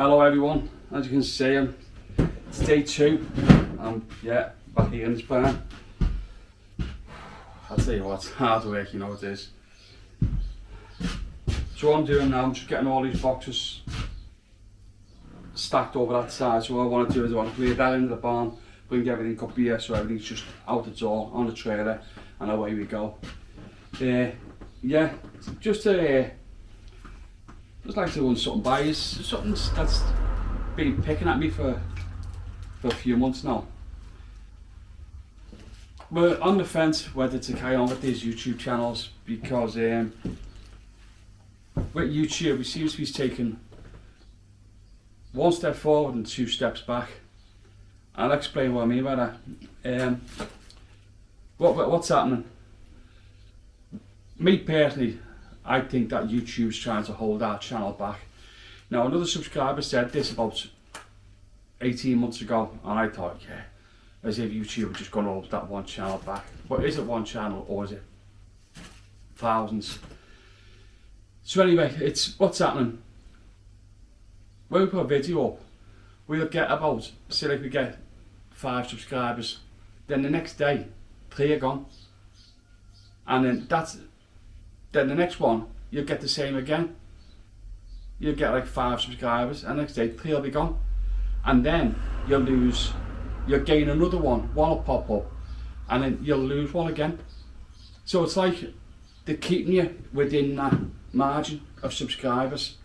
Hello everyone, as you can see it's day 2. I'm back here in this barn. I'll tell you what, it's hard work, you know it is. So what I'm doing now, I'm just getting all these boxes stacked over that side. So what I want to do is I want to clear that into the barn, bring everything up here so everything's just out the door on the trailer and away we go. Just like to run something by you, something that's been picking at me for a few months now. We're on the fence whether to carry on with these YouTube channels because with YouTube we seem to be taking 1 step forward and 2 steps back. I'll explain what I mean by that. What's happening? Me personally, I think that YouTube's trying to hold our channel back. Now another subscriber said this about 18 months ago and I thought, yeah, as if YouTube had just gone to hold that one channel back. But is it one channel or is it thousands? So anyway, it's what's happening. When we put a video up, we'll get about, say like we get 5 subscribers, then the next day 3 are gone. And then the next one, you'll get the same again. You'll get like 5 subscribers, and the next day 3 will be gone. And then you'll gain another one will pop up, and then you'll lose one again. So it's like they're keeping you within that margin of subscribers.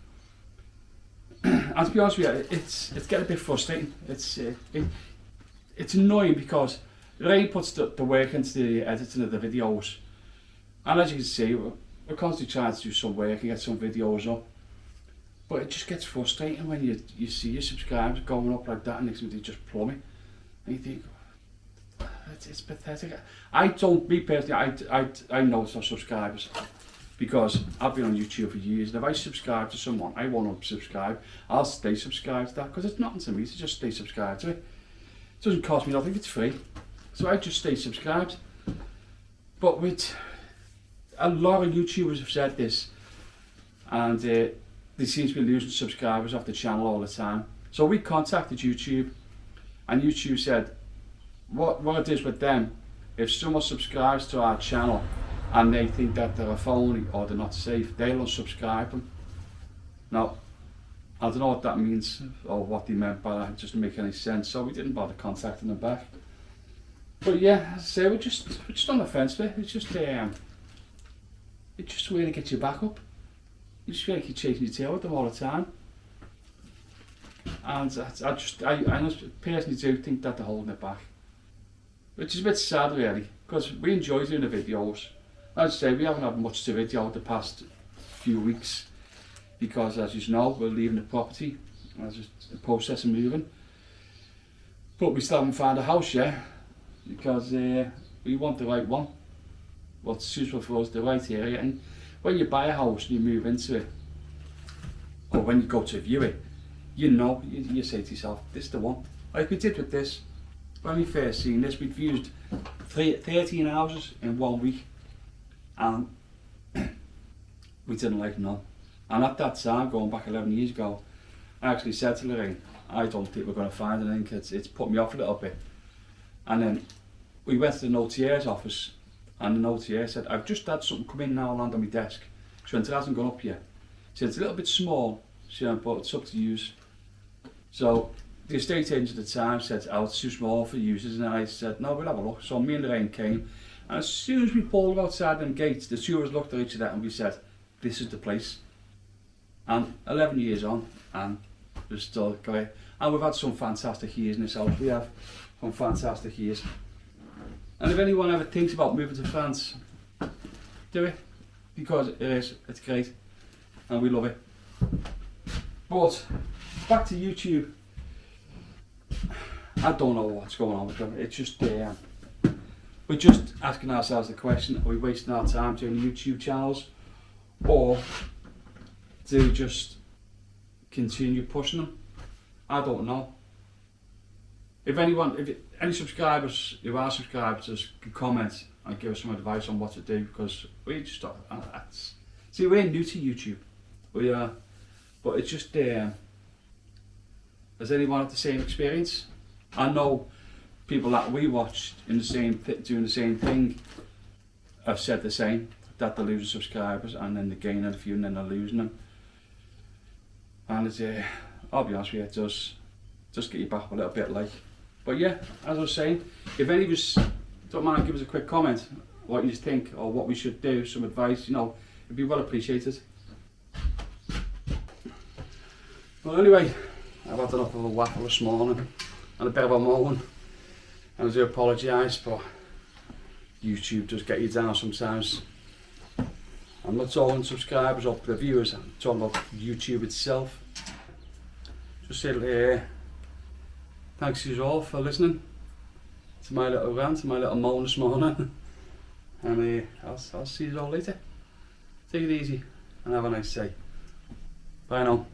And to be honest with you, it's getting a bit frustrating. It's annoying because Ray puts the work into the editing of the videos. And as you can see, we're constantly trying to do some work and get some videos up. But it just gets frustrating when you see your subscribers going up like that and they just plummet. And you think, it's pathetic. I know it's not subscribers because I've been on YouTube for years, and if I subscribe to someone, I won't unsubscribe. I'll stay subscribed to that because it's nothing to me to just stay subscribed to it. It doesn't cost me nothing, it's free. So I just stay subscribed. But with a lot of YouTubers have said this, and they seem to be losing subscribers off the channel all the time. So we contacted YouTube, and YouTube said what it is with them, if someone subscribes to our channel and they think that they're a phony or they're not safe, they'll unsubscribe them. Now, I don't know what that means or what they meant by that, it doesn't make any sense, so we didn't bother contacting them back. But yeah, as I say, we're just on the fence with it. It's just a way to get you back up. You just feel like you're chasing your tail with them all the time. And I personally do think that they're holding it back. Which is a bit sad really, because we enjoy doing the videos. As I say, we haven't had much to video the past few weeks because, as you know, we're leaving the property as a process of moving. But we still haven't found a house yet because we want the right one. What's suitable for us, the right area. And when you buy a house and you move into it, or when you go to view it, you say to yourself, this is the one. Like we did with this. When we first seen this, we'd viewed 13 houses in 1 week, and we didn't like none. And at that time, going back 11 years ago, I actually said to Lorraine, I don't think we're going to find anything, it's put me off a little bit. And then we went to the notaire's office, and the notaire said, I've just had something come in now and land on my desk. She went, it hasn't gone up yet. She said, it's a little bit small, she went, but it's up to use. So the estate agent at the time said, oh, it's too small for users, and I said, no, we'll have a look. So me and Lorraine came, and as soon as we pulled outside them gates, the two of us looked at each other and we said, this is the place. And 11 years on, and we're still going. And we've had some fantastic years in this house. We have some fantastic years. And if anyone ever thinks about moving to France, do it, because it's great, and we love it. But back to YouTube. I don't know what's going on with them. It's just we're just asking ourselves the question: are we wasting our time doing YouTube channels, or do we just continue pushing them? I don't know. If any subscribers who are subscribers can comment and give us some advice on what to do, because we just see, we're new to YouTube. We are, but it's just Has anyone had the same experience? I know people that we watched in the same doing the same thing have said the same, that they're losing subscribers and then they're gaining a few and then they're losing them. And it's, I'll be honest with you, it does just get you back a little bit like. But yeah, as I was saying, if any of us don't mind, give us a quick comment what you think or what we should do, some advice, you know, it'd be well appreciated. Well anyway, I've had enough of a waffle this morning and a bit of a moan, and I do apologise, but YouTube does get you down sometimes. I'm not talking subscribers or the viewers, I'm talking about YouTube itself. Just say thanks to you all for listening to my little rant, my little moan this morning. And I'll see you all later. Take it easy and have a nice day. Bye now.